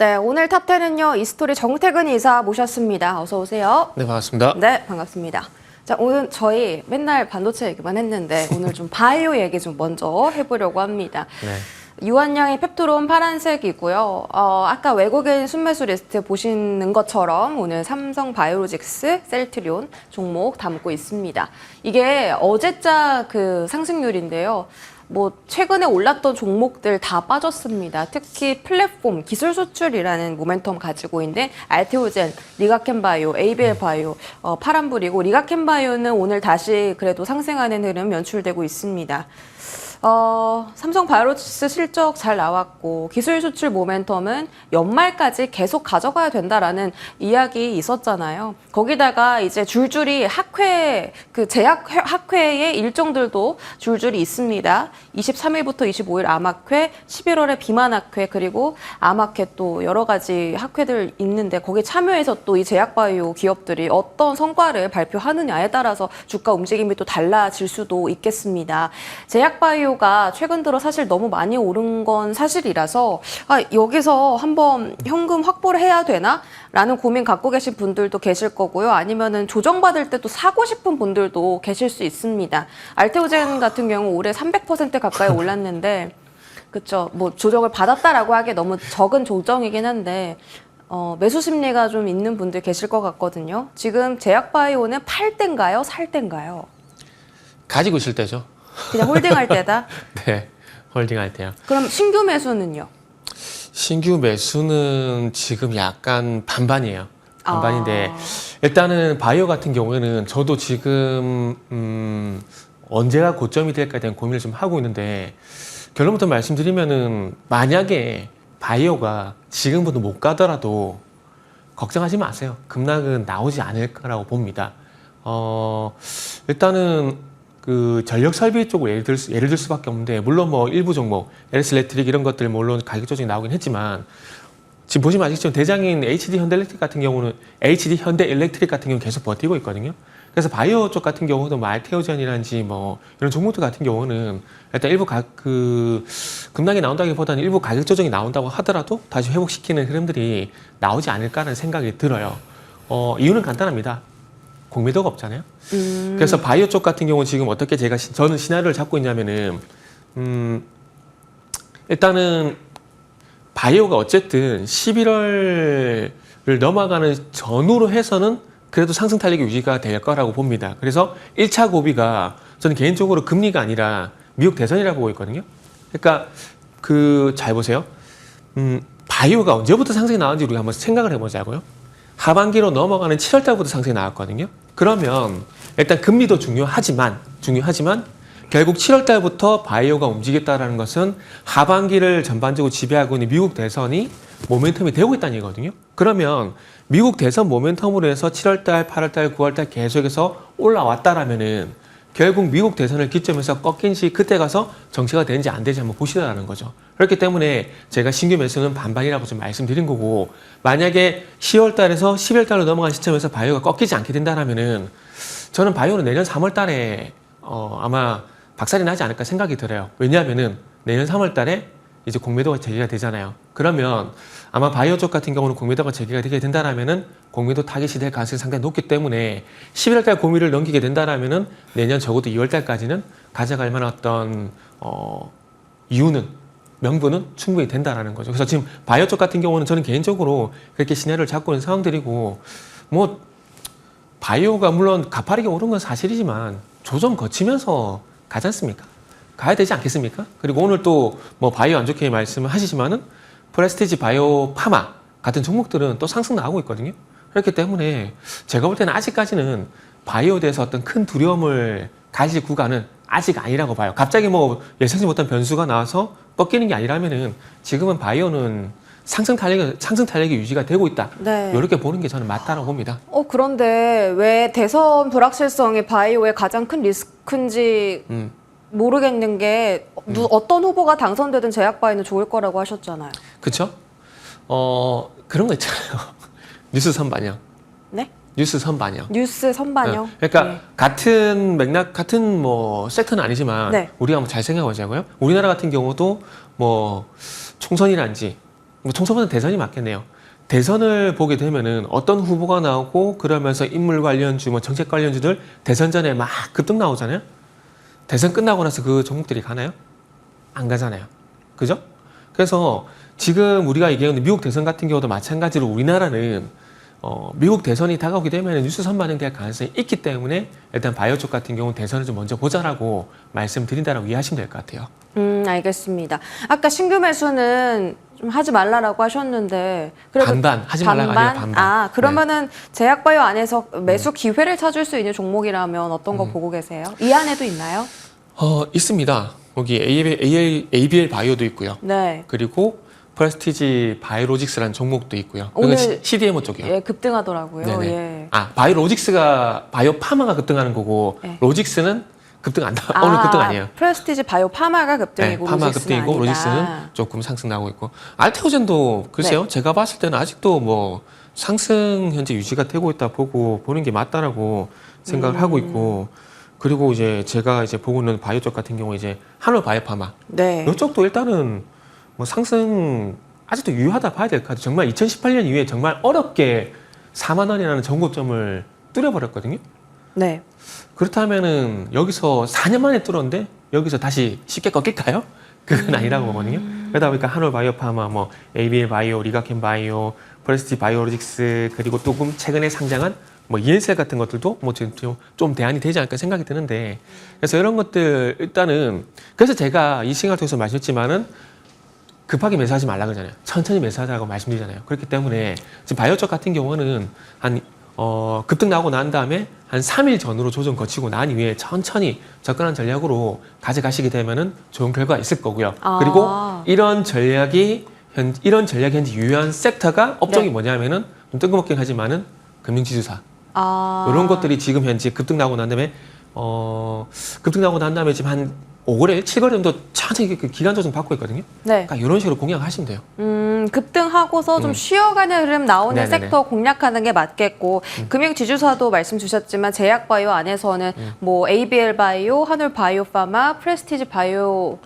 네, 오늘 탑10은요, 이스토리 정태근 이사 모셨습니다. 어서 오세요. 네, 반갑습니다. 네, 반갑습니다. 자, 오늘 저희 맨날 반도체 얘기만 했는데 오늘 좀 바이오 얘기 좀 먼저 해보려고 합니다. 네. 유한양의 펩토론 파란색이고요. 아까 외국인 순매수 리스트 보시는 것처럼 오늘 삼성 바이오로직스, 셀트리온 종목 담고 있습니다. 이게 어제자 그 상승률인데요. 뭐 최근에 올랐던 종목들 다 빠졌습니다. 특히 플랫폼, 기술 수출이라는 모멘텀 가지고 있는 알테오젠, 리가켄바이오, ABL바이오, 파란불이고 리가켄바이오는 오늘 다시 그래도 상승하는 흐름 연출되고 있습니다. 삼성 바이오로직스 실적 잘 나왔고 기술 수출 모멘텀은 연말까지 계속 가져가야 된다라는 이야기 있었잖아요. 거기다가 이제 줄줄이 학회 그 제약 학회의 일정들도 줄줄이 있습니다. 23일부터 25일 암학회, 11월에 비만학회 그리고 암학회 또 여러 가지 학회들 있는데 거기 참여해서 또 이 제약바이오 기업들이 어떤 성과를 발표하느냐에 따라서 주가 움직임이 또 달라질 수도 있겠습니다. 제약바이오가 최근 들어 사실 너무 많이 오른 건 사실이라서 여기서 한번 현금 확보를 해야 되나? 라는 고민 갖고 계신 분들도 계실 거고요. 아니면은 조정받을 때 또 사고 싶은 분들도 계실 수 있습니다. 알테오젠 같은 경우 올해 300% 가까이 올랐는데 그쵸. 뭐 조정을 받았다라고 하기에 너무 적은 조정이긴 한데 매수 심리가 좀 있는 분들 계실 것 같거든요. 지금 제약바이오는 팔 때인가요? 살 때인가요? 가지고 있을 때죠. 그냥 홀딩할 때다? 네, 홀딩할 때요. 그럼 신규 매수는요? 신규 매수는 지금 약간 반반이에요. 반반인데 일단은 바이오 같은 경우에는 저도 지금 언제가 고점이 될까에 대한 고민을 좀 하고 있는데 결론부터 말씀드리면은 만약에 바이오가 지금부터 못 가더라도 걱정하지 마세요. 급락은 나오지 않을 거라고 봅니다. 일단은 그 전력 설비 쪽으로 예를 들 수밖에 없는데 물론 뭐 일부 종목 LS 일렉트릭 이런 것들 물론 가격 조정이 나오긴 했지만 지금 보시면 아시겠지만 대장인 HD 현대일렉트릭 같은 경우는 계속 버티고 있거든요. 그래서 바이오 쪽 같은 경우도 뭐 알테오젠이라든지 뭐 이런 종목들 같은 경우는 일단 일부 급락이 나온다기보다는 일부 가격 조정이 나온다고 하더라도 다시 회복시키는 흐름들이 나오지 않을까라는 생각이 들어요. 이유는 간단합니다. 공매도가 없잖아요. 그래서 바이오 쪽 같은 경우는 지금 어떻게 저는 시나리오를 잡고 있냐면은 일단은 바이오가 어쨌든 11월을 넘어가는 전후로 해서는 그래도 상승 탄력이 유지가 될 거라고 봅니다. 그래서 1차 고비가 저는 개인적으로 금리가 아니라 미국 대선이라고 보고 있거든요. 그러니까 잘 보세요. 바이오가 언제부터 상승이 나왔는지 우리가 한번 생각을 해보자고요. 하반기로 넘어가는 7월 달부터 상승이 나왔거든요. 그러면 일단 금리도 중요하지만 결국 7월 달부터 바이오가 움직였다는 것은 하반기를 전반적으로 지배하고 있는 미국 대선이 모멘텀이 되고 있다는 얘기거든요. 그러면 미국 대선 모멘텀으로 해서 7월 달, 8월 달, 9월 달 계속해서 올라왔다라면은 결국 미국 대선을 기점에서 꺾인지 그때 가서 정체가 되는지 안 되는지 한번 보시라는 거죠. 그렇기 때문에 제가 신규 매수는 반반이라고 좀 말씀드린 거고 만약에 10월 달에서 11월 달로 넘어간 시점에서 바이오가 꺾이지 않게 된다라면은 저는 바이오는 내년 3월 달에 아마 박살이 나지 않을까 생각이 들어요. 왜냐하면은 내년 3월 달에 이제 공매도가 재개가 되잖아요. 그러면 아마 바이오 쪽 같은 경우는 공매도가 재개가 되게 된다라면은 공매도 타깃이 될 가능성이 상당히 높기 때문에 11월 달 고미를 넘기게 된다라면은 내년 적어도 2월 달까지는 가져갈 만한 어떤 명분은 충분히 된다라는 거죠. 그래서 지금 바이오 쪽 같은 경우는 저는 개인적으로 그렇게 시나리오를 잡고 있는 상황들이고 뭐 바이오가 물론 가파르게 오른 건 사실이지만 조정 거치면서 가지 않습니까? 가야 되지 않겠습니까? 그리고 오늘 또 뭐 바이오 안 좋게 말씀을 하시지만은 프레스티지 바이오 파마 같은 종목들은 또 상승 나오고 있거든요. 그렇기 때문에 제가 볼 때는 아직까지는 바이오에 대해서 어떤 큰 두려움을 가질 구간은 아직 아니라고 봐요. 갑자기 뭐 예상치 못한 변수가 나와서 꺾이는 게 아니라면은 지금은 바이오는 상승 탄력이 유지가 되고 있다. 네. 이렇게 보는 게 저는 맞다라고 봅니다. 그런데 왜 대선 불확실성이 바이오의 가장 큰 리스크인지 모르겠는 게 어떤 후보가 당선되든 제약바이오는 좋을 거라고 하셨잖아요. 그렇죠? 그런 거 있잖아요. 뉴스 선반영. 네? 뉴스 선반영. 뉴스 선반영. 그러니까 네. 같은 맥락, 같은 뭐 섹터는 아니지만 네. 우리가 한번 잘 생각해 보자고요. 우리나라 같은 경우도 뭐 총선이란지 뭐 총선보다 대선이 맞겠네요. 대선을 보게 되면은 어떤 후보가 나오고 그러면서 인물 관련주, 뭐 정책 관련주들 대선 전에 막 급등 나오잖아요. 대선 끝나고 나서 그 종목들이 가나요? 안 가잖아요. 그죠? 그래서 지금 우리가 얘기하는 미국 대선 같은 경우도 마찬가지로 우리나라는 미국 대선이 다가오게 되면 뉴스 선반영될 가능성이 있기 때문에 일단 바이오 쪽 같은 경우는 대선을 좀 먼저 보자라고 말씀드린다라고 이해하시면 될 것 같아요. 알겠습니다. 아까 신규 매수는 좀 하지 말라라고 하셨는데 그래도 반반 하지 말라가 아니라 반반. 아, 그러면은 제약바이오 안에서 매수 기회를 찾을 수 있는 종목이라면 어떤 거 보고 계세요? 이 안에도 있나요? 있습니다. 여기 ABL 바이오도 있고요. 네. 그리고 프레스티지 바이오로직스라는 종목도 있고요. 오늘 이건 CDMO 쪽이요. 예, 급등하더라고요. 네네. 예. 바이오로직스가 바이오 파마가 급등하는 거고 네. 로직스는 급등 안 오늘 급등 아니에요. 프레스티지 바이오 파마가 급등이고 파마 로직스는 급등이고 아니다. 로직스는 조금 상승 나오고 있고 알테오젠도 글쎄요. 제가 봤을 때는 아직도 뭐 상승 현재 유지가 되고 있다 보는 게 맞다라고 생각을 하고 있고 그리고 이제 제가 이제 보고 있는 바이오 쪽 같은 경우 이제 한올 바이오파마 네. 이쪽도 일단은 뭐 상승 아직도 유효하다 봐야 될 것 같아요. 정말 2018년 이후에 정말 어렵게 4만 원이라는 전고점을 뚫어버렸거든요. 네. 그렇다면은 여기서 4년 만에 뚫었는데 여기서 다시 쉽게 꺾일까요? 그건 아니라고 보거든요. 그러다 보니까 한올 바이오파마, 뭐 ABL 바이오, 리가켄 바이오, 프레스티 바이오로직스 그리고 또 최근에 상장한 뭐 이엔셀 같은 것들도 뭐 좀 대안이 되지 않을까 생각이 드는데 그래서 이런 것들 일단은 그래서 제가 이 시간을 통해서 말씀드렸지만은 급하게 매수하지 말라 그러잖아요. 천천히 매수하자고 말씀드리잖아요. 그렇기 때문에 지금 바이오 쪽 같은 경우는 급등 나오고 난 다음에 한 3일 전으로 조정 거치고 난 이후에 천천히 접근한 전략으로 가져가시게 되면은 좋은 결과가 있을 거고요. 그리고 이런 전략이 현재 유효한 섹터가 업종이 네. 뭐냐면은 좀 뜬금없긴 하지만은 금융지주사 이런 것들이 지금 현재 급등 나오고 난 다음에 지금 한 5거래, 7거래 정도 천천히 기간 조정 받고 있거든요. 네. 그러니까 이런 식으로 공략하시면 돼요. 급등하고서 좀 쉬어가는 흐름 나오는 네네네. 섹터 공략하는 게 맞겠고 금융지주사도 말씀 주셨지만 제약바이오 안에서는 뭐 ABL 바이오, 한올 바이오파마, 프레스티지 바이오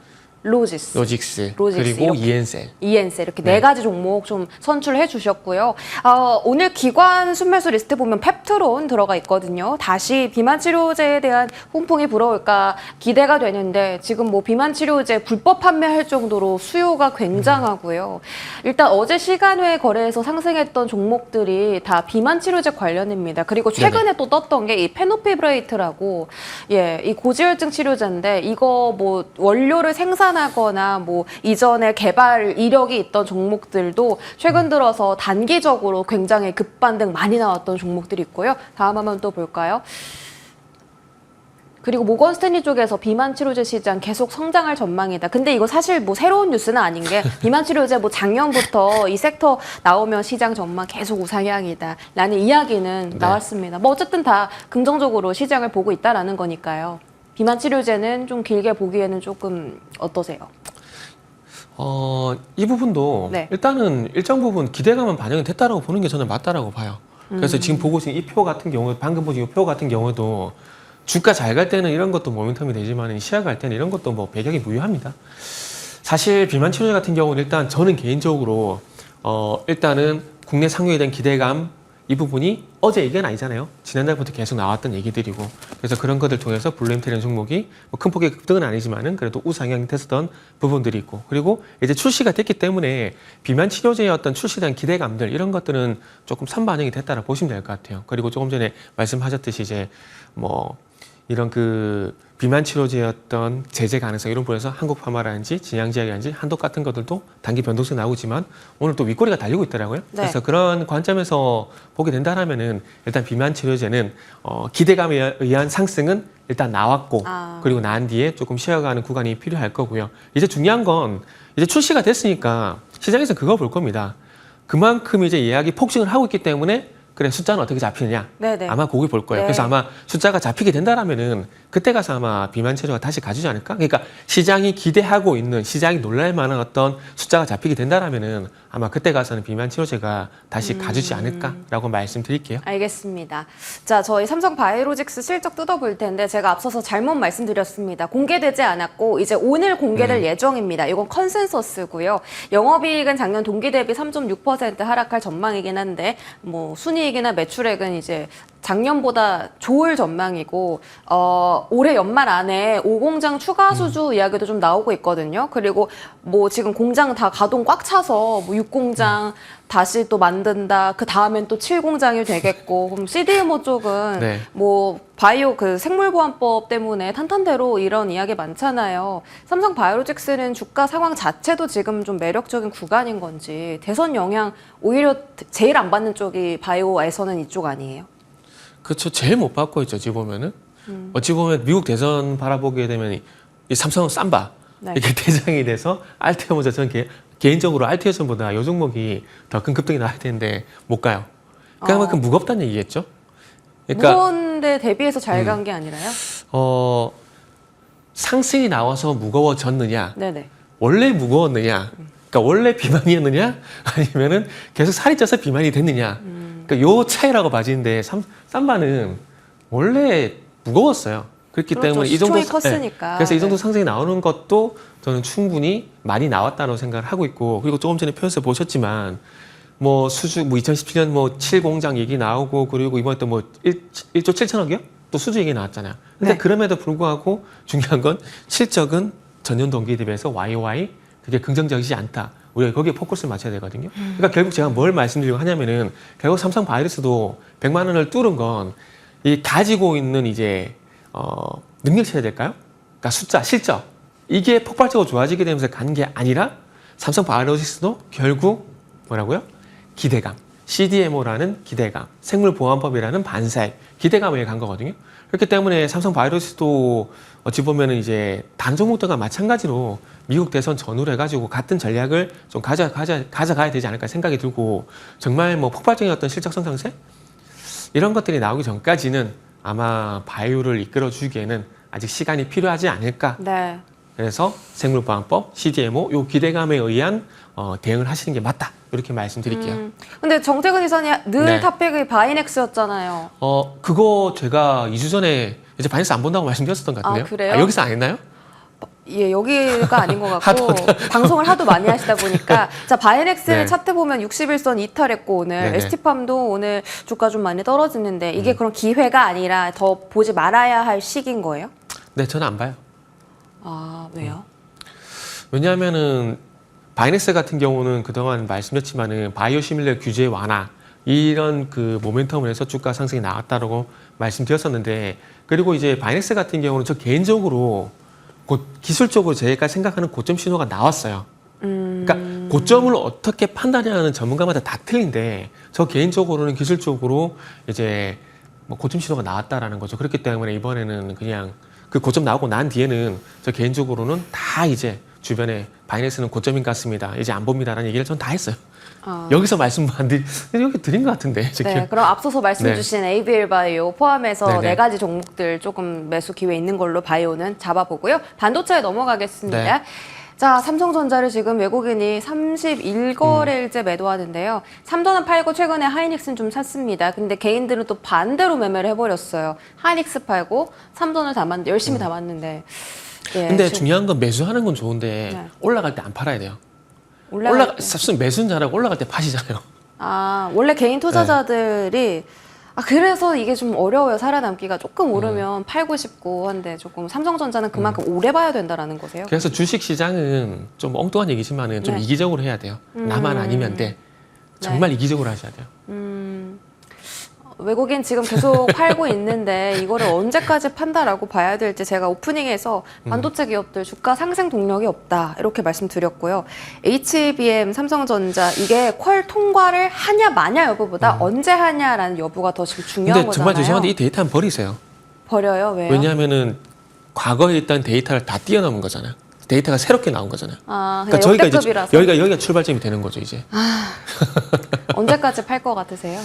로직스 그리고 이렇게. 이엔셀. 이엔셀 이렇게 네. 네 가지 종목 좀 선출해 주셨고요. 오늘 기관 순매수 리스트 보면 펩트론 들어가 있거든요. 다시 비만 치료제에 대한 훈풍이 불어올까 기대가 되는데 지금 뭐 비만 치료제 불법 판매할 정도로 수요가 굉장하고요. 일단 어제 시간외 거래에서 상승했던 종목들이 다 비만 치료제 관련입니다. 그리고 최근에 또 떴던 게 이 페노피브레이트라고 이 고지혈증 치료제인데 이거 뭐 원료를 생산하거나 뭐 이전에 개발 이력이 있던 종목들도 최근 들어서 단기적으로 굉장히 급반등 많이 나왔던 종목들이 있고요. 다음 한번 또 볼까요? 그리고 모건 스탠리 쪽에서 비만 치료제 시장 계속 성장할 전망이다. 근데 이거 사실 뭐 새로운 뉴스는 아닌 게 비만 치료제 뭐 작년부터 이 섹터 나오면 시장 전망 계속 우상향이다. 라는 이야기는 나왔습니다. 뭐 어쨌든 다 긍정적으로 시장을 보고 있다라는 거니까요. 비만 치료제는 좀 길게 보기에는 조금 어떠세요? 이 부분도 네. 일단은 일정 부분 기대감은 반영이 됐다라고 보는 게 저는 맞다라고 봐요. 그래서 지금 보고 있는 이 표 같은 경우, 방금 보신 이 표 같은 경우도 주가 잘 갈 때는 이런 것도 모멘텀이 되지만 시야 갈 때는 이런 것도 뭐 배경이 무효합니다. 사실 비만 치료제 같은 경우는 일단 저는 개인적으로 일단은 국내 상용에 대한 기대감 이 부분이 어제 얘기는 아니잖아요. 지난달부터 계속 나왔던 얘기들이고 그래서 그런 것들 통해서 블루엠테리는 종목이 뭐 큰 폭의 급등은 아니지만은 그래도 우상향이 됐었던 부분들이 있고 그리고 이제 출시가 됐기 때문에 비만 치료제의 어떤 출시에 대한 기대감들 이런 것들은 조금 선반영이 됐다라 보시면 될 것 같아요. 그리고 조금 전에 말씀하셨듯이 이제 뭐 이런 그 비만 치료제의 어떤 제재 가능성 이런 부분에서 한국파마라든지 진양제약이라든지 한독 같은 것들도 단기 변동성이 나오지만 오늘 또 윗꼬리가 달리고 있더라고요. 네. 그래서 그런 관점에서 보게 된다라면은 일단 비만 치료제는 기대감에 의한 상승은 일단 나왔고 그리고 난 뒤에 조금 쉬어가는 구간이 필요할 거고요. 이제 중요한 건 이제 출시가 됐으니까 시장에서 그거 볼 겁니다. 그만큼 이제 예약이 폭증을 하고 있기 때문에 그래 숫자는 어떻게 잡히느냐 네네. 아마 그걸 볼 거예요. 네. 그래서 아마 숫자가 잡히게 된다라면은 그때 가서 아마 비만 치료가 다시 가주지 않을까? 그러니까 시장이 기대하고 있는 시장이 놀랄 만한 어떤 숫자가 잡히게 된다라면은 아마 그때 가서는 비만 치료제가 다시 가주지 않을까라고 말씀드릴게요. 알겠습니다. 자, 저희 삼성 바이오로직스 실적 뜯어볼 텐데 제가 앞서서 잘못 말씀드렸습니다. 공개되지 않았고 이제 오늘 공개될 예정입니다. 이건 컨센서스고요. 영업이익은 작년 동기 대비 3.6% 하락할 전망이긴 한데 뭐 순이익이나 매출액은 이제 작년보다 좋을 전망이고 올해 연말 안에 5공장 추가 수주 이야기도 좀 나오고 있거든요. 그리고 뭐 지금 공장 다 가동 꽉 차서 뭐 6공장 다시 또 만든다. 그 다음엔 또 7공장이 되겠고 그럼 CDMO 쪽은 네. 뭐 바이오 그 생물보안법 때문에 탄탄대로 이런 이야기 많잖아요. 삼성 바이오로직스는 주가 상황 자체도 지금 좀 매력적인 구간인 건지 대선 영향 오히려 제일 안 받는 쪽이 바이오에서는 이쪽 아니에요? 그렇죠. 제일 못 받고 있죠. 어찌 보면은 어찌 보면 미국 대선 바라보게 되면 이 삼성 삼바 네. 이렇게 대장이 돼서 알테오모자 저는 개인적으로 알테오션보다 요 종목이 더 큰 급등이 나야 되는데 못 가요. 그만큼 무겁다는 얘기겠죠. 그러니까 무거운데 대비해서 잘 간 게 아니라요? 상승이 나와서 무거워졌느냐, 네네. 원래 무거웠느냐, 그러니까 원래 비만이었느냐, 아니면은 계속 살이 쪄서 비만이 됐느냐. 그러니까 요 차이라고 봐지는데 삼바는 원래 무거웠어요. 그렇기 그렇죠. 때문에 이 정도 시총이 컸으니까. 그래서 이 정도 네. 상승이 나오는 것도 저는 충분히 많이 나왔다고 생각을 하고 있고 그리고 조금 전에 표에서 보셨지만 뭐 수주 뭐 2017년 뭐 7공장 얘기 나오고 그리고 이번에 또 뭐 1조 7천억이요? 또 수주 얘기 나왔잖아요. 근데 네. 그럼에도 불구하고 중요한 건 실적은 전년 동기 대비해서 YOY 그게 긍정적이지 않다. 우리가 거기에 포커스를 맞춰야 되거든요. 그러니까 결국 제가 뭘 말씀드리려고 하냐면은 결국 삼성 바이오로스도 100만 원을 뚫은 건 이 가지고 있는 이제 능력치야 될까요? 그러니까 숫자, 실적 이게 폭발적으로 좋아지게 되면서 간 게 아니라 삼성 바이오로직스도 결국 뭐라고요? 기대감, CDMO라는 기대감, 생물보안법이라는 반사의 기대감에 간 거거든요. 그렇기 때문에 삼성 바이오로직스도 어찌 보면은 이제 다른 종목들과 마찬가지로 미국 대선 전후로 해가지고 같은 전략을 좀 가져가야 되지 않을까 생각이 들고 정말 뭐 폭발적인 어떤 실적 성장세 이런 것들이 나오기 전까지는 아마 바이오를 이끌어주기에는 아직 시간이 필요하지 않을까. 네. 그래서 생물보안법, CDMO 요 기대감에 의한 대응을 하시는 게 맞다. 이렇게 말씀드릴게요. 근데 정태근 이사님 늘 네. 탑픽이 바이넥스였잖아요. 그거 제가 2주 전에 이제 바이넥스 안 본다고 말씀드렸었던 것 같은데요. 아, 그래요? 여기서 안 했나요? 예, 여기가 아닌 것 같고 방송을 하도 많이 하시다 보니까 자 바이넥스를 네. 차트 보면 61선 이탈했고 오늘 네네. ST팜도 오늘 주가 좀 많이 떨어지는데 이게 그런 기회가 아니라 더 보지 말아야 할 시기인 거예요? 네, 저는 안 봐요. 아 왜요? 왜냐하면은 바이넥스 같은 경우는 그동안 말씀드렸지만은 바이오 시밀러 규제 완화 이런 그 모멘텀을 해서 주가 상승이 나왔다라고 말씀드렸었는데 그리고 이제 바이넥스 같은 경우는 저 개인적으로 기술적으로 제가 생각하는 고점 신호가 나왔어요. 그러니까 고점을 어떻게 판단하는 전문가마다 다 틀린데 저 개인적으로는 기술적으로 이제 뭐 고점 신호가 나왔다라는 거죠. 그렇기 때문에 이번에는 그냥 그 고점 나오고 난 뒤에는 저 개인적으로는 다 이제 주변에 바이넥스는 고점인 것 같습니다. 이제 안 봅니다라는 얘기를 전 다 했어요. 여기서 말씀 안 드린 여기 드린 것 같은데. 네, 그럼 앞서서 말씀 네. 주신 ABL 바이오 포함해서 네네. 네 가지 종목들 조금 매수 기회 있는 걸로 바이오는 잡아보고요. 반도체에 넘어가겠습니다. 네. 자, 삼성전자를 지금 외국인이 31거래일째 매도하는데요. 삼도는 팔고 최근에 하이닉스는 좀 샀습니다. 근데 개인들은 또 반대로 매매를 해버렸어요. 하이닉스 팔고 삼도는 담았는데 열심히 담았는데. 예, 근데 지금 중요한 건 매수하는 건 좋은데 네. 올라갈 때 안 팔아야 돼요. 올라갈 때. 매수는 잘하고 올라갈 때 파시잖아요. 아, 원래 개인 투자자들이 그래서 이게 좀 어려워요. 살아남기가 조금 오르면 팔고 싶고 한데 조금 삼성전자는 그만큼 오래 봐야 된다라는 거세요? 그래서 주식 시장은 좀 엉뚱한 얘기지만은 좀 네. 이기적으로 해야 돼요. 나만 아니면 돼. 정말 이기적으로 하셔야 돼요. 외국인 지금 계속 팔고 있는데 이거를 언제까지 판다라고 봐야 될지 제가 오프닝에서 반도체 기업들 주가 상승 동력이 없다 이렇게 말씀드렸고요. HBM, 삼성전자 이게 퀄 통과를 하냐 마냐 여부보다 언제 하냐라는 여부가 더 지금 중요한 근데 거잖아요. 정말 죄송한데 이 데이터 한번 버리세요. 버려요? 왜요? 왜냐하면은 과거에 있던 데이터를 다 뛰어넘은 거잖아요. 데이터가 새롭게 나온 거잖아요. 아, 그러니까 저희가 이제 역대급이라서 여기가 출발점이 되는 거죠 이제. 언제까지 팔 것 같으세요?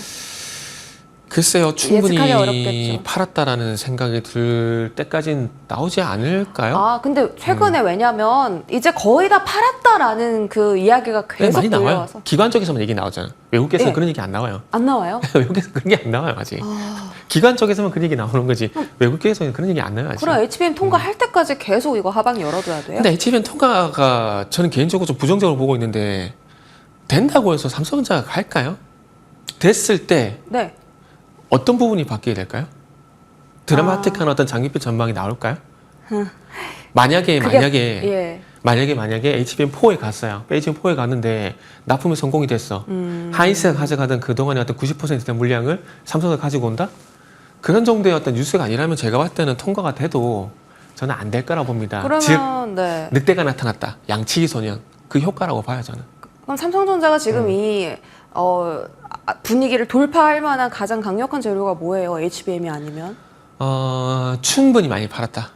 글쎄요, 충분히 예측하기 어렵겠죠. 팔았다라는 생각이 들 때까지는 나오지 않을까요? 아, 근데 최근에 왜냐면 이제 거의 다 팔았다라는 그 이야기가 네, 계속 많이 나와요. 들려와서. 기관 쪽에서만 얘기 나오잖아요. 외국에서는 예. 그런 얘기 안 나와요. 안 나와요? 외국에서는 그런 게 안 나와요, 아직. 기관 쪽에서만 그런 얘기 나오는 거지. 외국에서는 그런 얘기 안 나와요, 아직. 그럼 HBM 통과할 때까지 계속 이거 하방 열어둬야 돼요? 근데 HBM 통과가 저는 개인적으로 좀 부정적으로 보고 있는데 된다고 해서 삼성전자가 갈까요? 됐을 때 네. 어떤 부분이 바뀌게 될까요? 드라마틱한 어떤 장기표 전망이 나올까요? 만약에 예. HBM4에 갔어요. 베이징 4에 갔는데 납품이 성공이 됐어. 하이스가 가져가던 그동안의 어떤 90%의 물량을 삼성이 가지고 온다? 그런 정도의 어떤 뉴스가 아니라면 제가 봤을 때는 통과가 돼도 저는 안 될 거라고 봅니다. 그러면 즉 네. 늑대가 나타났다. 양치기 소년. 그 효과라고 봐요, 저는. 그럼 삼성전자가 지금 이 분위기를 돌파할 만한 가장 강력한 재료가 뭐예요? HBM이 아니면? 충분히 많이 팔았다.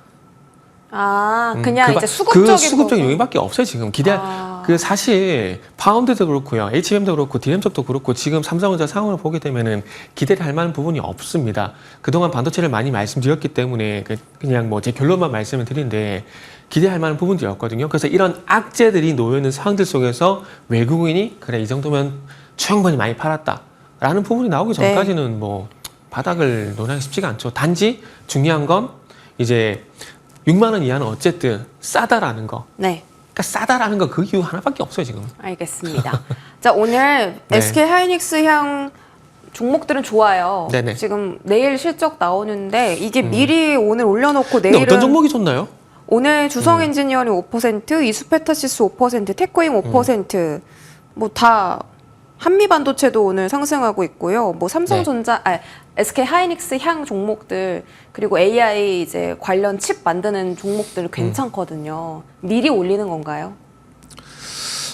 아, 그냥 그 이제 수급적인 그 수급적인 거고. 요인밖에 없어요, 지금. 아. 그 사실 파운드도 그렇고요. HBM도 그렇고 DRAM 쪽도 그렇고 지금 삼성전자 상황을 보게 되면은 기대를 할 만한 부분이 없습니다. 그동안 반도체를 많이 말씀드렸기 때문에 그냥 뭐 제 결론만 말씀을 드리는데 기대할 만한 부분들이 없거든요. 그래서 이런 악재들이 놓여 있는 상황들 속에서 외국인이 그래 이 정도면 충분히 많이 팔았다라는 부분이 나오기 전까지는 뭐 바닥을 논하기 쉽지가 않죠. 단지 중요한 건 이제 6만 원 이하는 어쨌든 싸다라는 거. 네. 그러니까 싸다라는 거 그 이유 하나밖에 없어요, 지금. 알겠습니다. 자, 오늘 네. SK 하이닉스 향 종목들은 좋아요. 네네. 지금 내일 실적 나오는데 이게 미리 오늘 올려놓고 근데 내일은 어떤 종목이 좋나요? 오늘 주성 엔지니어링 5%, 이수페타시스 5%, 테크잉 5%, 뭐 다 한미 반도체도 오늘 상승하고 있고요. 뭐 삼성전자, SK 하이닉스 향 종목들 그리고 AI 이제 관련 칩 만드는 종목들 괜찮거든요. 미리 올리는 건가요?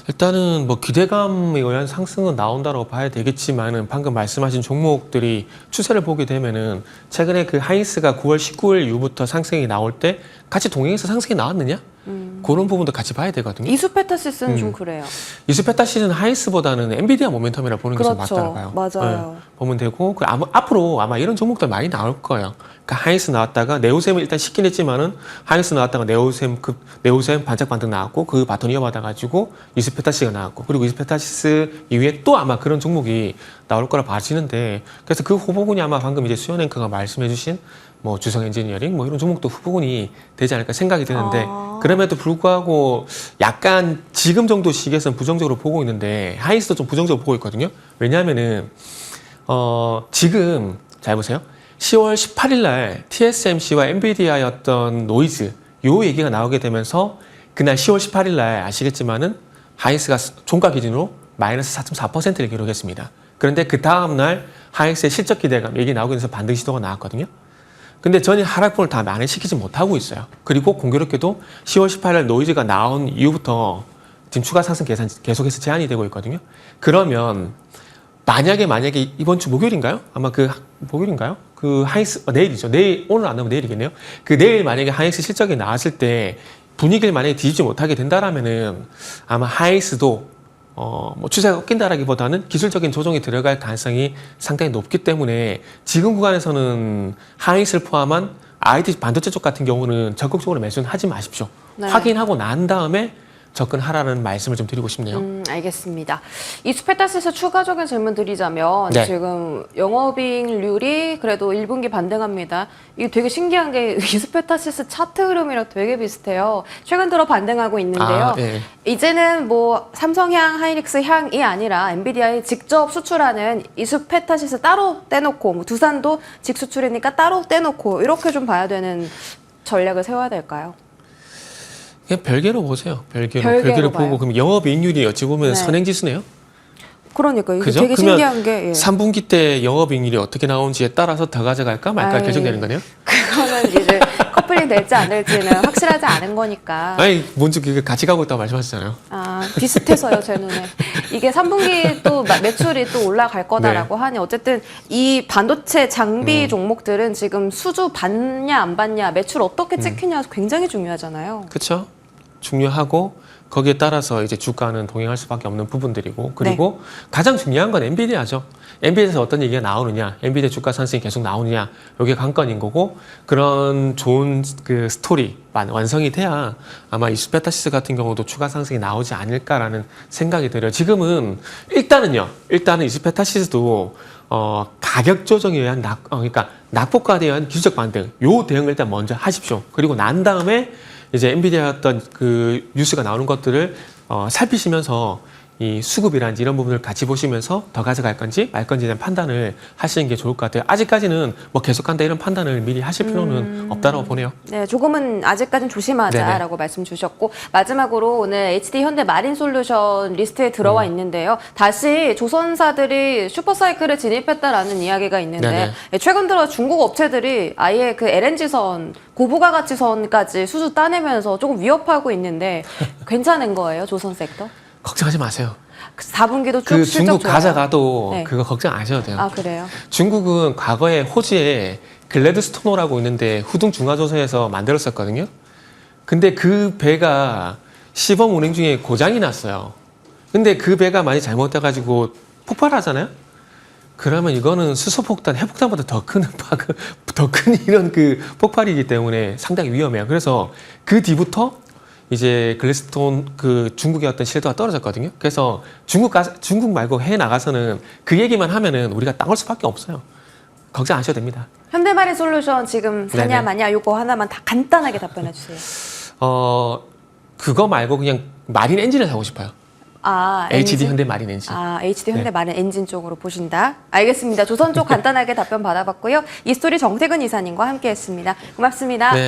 일단은 뭐 기대감에 의한 상승은 나온다고 봐야 되겠지만은 방금 말씀하신 종목들이 추세를 보게 되면은 최근에 그 하이닉스가 9월 19일 이후부터 상승이 나올 때 같이 동행해서 상승이 나왔느냐? 그런 부분도 같이 봐야 되거든요. 이수페타시스는 좀 그래요. 이수페타시는 하이닉스보다는 엔비디아 모멘텀이라 보는 게 좀 그렇죠. 맞더라고요. 맞아요. 보면 되고 앞으로 아마 이런 종목들 많이 나올 거예요. 그러니까 하이닉스 나왔다가 네오셈을 일단 시긴 했지만은 하이닉스 나왔다가 네오셈 반짝 반등 나왔고 그 바톤 이어받아가지고 이수페타시가 나왔고 그리고 이수페타시스 이후에 또 아마 그런 종목이 나올 거라 봐지는데 그래서 그 후보군이 아마 방금 이제 수연 앵커가 말씀해주신 뭐 주성 엔지니어링 뭐 이런 종목도 후보군이 되지 않을까 생각이 드는데 그럼에도 불구하고 약간 지금 정도 시기에서는 부정적으로 보고 있는데 하이닉스도 좀 부정적으로 보고 있거든요. 왜냐하면은 지금 잘 보세요. 10월 18일 날 TSMC와 엔비디아의 어떤 노이즈 요 얘기가 나오게 되면서 그날 10월 18일 날 아시겠지만은 하이닉스가 종가 기준으로 마이너스 4.4%를 기록했습니다. 그런데 그 다음 날 하이닉스의 실적 기대감 얘기 나오게 돼서 반등 시도가 나왔거든요. 근데 전혀 하락폭을 다 만회시키지 못하고 있어요. 그리고 공교롭게도 10월 18일 노이즈가 나온 이후부터 지금 추가 상승 계속해서 제한이 되고 있거든요. 그러면 만약에 이번 주 목요일인가요? 아마 그 목요일인가요? 그 하이닉스 내일이죠. 내일 오늘 안 나오면 내일이겠네요. 그 내일 만약에 하이닉스 실적이 나왔을 때 분위기를 만약에 뒤집지 못하게 된다라면은 아마 하이닉스도 뭐 추세가 꺾인다라기보다는 기술적인 조정이 들어갈 가능성이 상당히 높기 때문에 지금 구간에서는 하이닉스를 포함한 IT 반도체 쪽 같은 경우는 적극적으로 매수는 하지 마십시오. 네. 확인하고 난 다음에 접근하라는 말씀을 좀 드리고 싶네요. 알겠습니다. 이수페타시스 추가적인 질문 드리자면 네. 지금 영업이익률이 그래도 1분기 반등합니다. 이게 되게 신기한 게 이수페타시스 차트 흐름이랑 되게 비슷해요. 최근 들어 반등하고 있는데요. 네. 이제는 뭐 삼성향, 하이닉스 향이 아니라 엔비디아에 직접 수출하는 이수페타시스 따로 떼놓고 뭐 두산도 직수출이니까 따로 떼놓고 이렇게 좀 봐야 되는 전략을 세워야 될까요? 그냥 별개로 보세요. 별개로 별개로 봐요. 보고 그럼 영업이익률이 어찌 보면 네. 선행지수네요. 그러니까 이게 그죠? 되게 그러면 신기한 게 3분기 때 영업이익률이 어떻게 나오는지에 따라서 더 가져갈까 말까 아이, 결정되는 거네요. 그거는 이제 커플링 될지 안 될지는 확실하지 않은 거니까. 아니 먼저 그게 같이 가고 있다고 말씀하셨잖아요. 아, 비슷해서요, 제 눈에. 이게 3분기 또 매출이 또 올라갈 거다라고 하니 어쨌든 이 반도체 장비 종목들은 지금 수주 받냐 안 받냐 매출 어떻게 찍히냐 굉장히 중요하잖아요. 그렇죠? 중요하고 거기에 따라서 이제 주가는 동행할 수밖에 없는 부분들이고 그리고 가장 중요한 건 엔비디아죠. 엔비디아에서 어떤 얘기가 나오느냐, 엔비디아 주가 상승이 계속 나오느냐, 이게 관건인 거고 그런 좋은 그 스토리 완성이 돼야 아마 이스페타시스 같은 경우도 추가 상승이 나오지 않을까라는 생각이 들어요. 지금은 일단은 이스페타시스도 가격 조정에 의한 그러니까 낙폭과에 의한 기술적 반등, 요 대응을 일단 먼저 하십시오. 그리고 난 다음에 이제 엔비디아 어떤 그 뉴스가 나오는 것들을 살피시면서 이 수급이란지 이런 부분을 같이 보시면서 더 가져갈 건지 말 건지에 대한 판단을 하시는 게 좋을 것 같아요. 아직까지는 뭐 계속 간다 이런 판단을 미리 하실 필요는 없다고 보네요. 네, 조금은 아직까지는 조심하자라고 말씀 주셨고 마지막으로 오늘 HD 현대 마린 솔루션 리스트에 들어와 있는데요. 다시 조선사들이 슈퍼사이클에 진입했다라는 이야기가 있는데 최근 들어 중국 업체들이 아예 그 LNG선 고부가가치선까지 수주 따내면서 조금 위협하고 있는데 괜찮은 거예요, 조선 섹터? 걱정하지 마세요. 4분기도 쭉 그 실적 중국 좋아요. 가져가도 그거 걱정 안 하셔도 돼요. 아, 그래요? 중국은 과거에 호주에 글래드스토너라고 있는데 후둥 중화조선에서 만들었었거든요. 근데 그 배가 시범 운행 중에 고장이 났어요. 근데 그 배가 많이 잘못돼가지고 폭발하잖아요. 그러면 이거는 수소폭탄, 핵폭탄보다 더 큰 이런 그 폭발이기 때문에 상당히 위험해요. 그래서 그 뒤부터 이제 글래스톤 그 중국의 어떤 신뢰도가 떨어졌거든요. 그래서 중국 말고 해외 나가서는 그 얘기만 하면은 우리가 땅올 수밖에 없어요. 걱정 안 하셔도 됩니다. 현대마린 솔루션 지금 사냐 마냐 요거 하나만 다 간단하게 답변해 주세요. 그거 말고 그냥 마린 엔진을 사고 싶어요. 아, HD 엔진? 현대 마린 엔진. 아, HD 현대 마린 엔진 쪽으로 보신다. 알겠습니다. 조선 쪽 간단하게 답변 받아봤고요. 이 스토리 정태근 이사님과 함께했습니다. 고맙습니다. 네.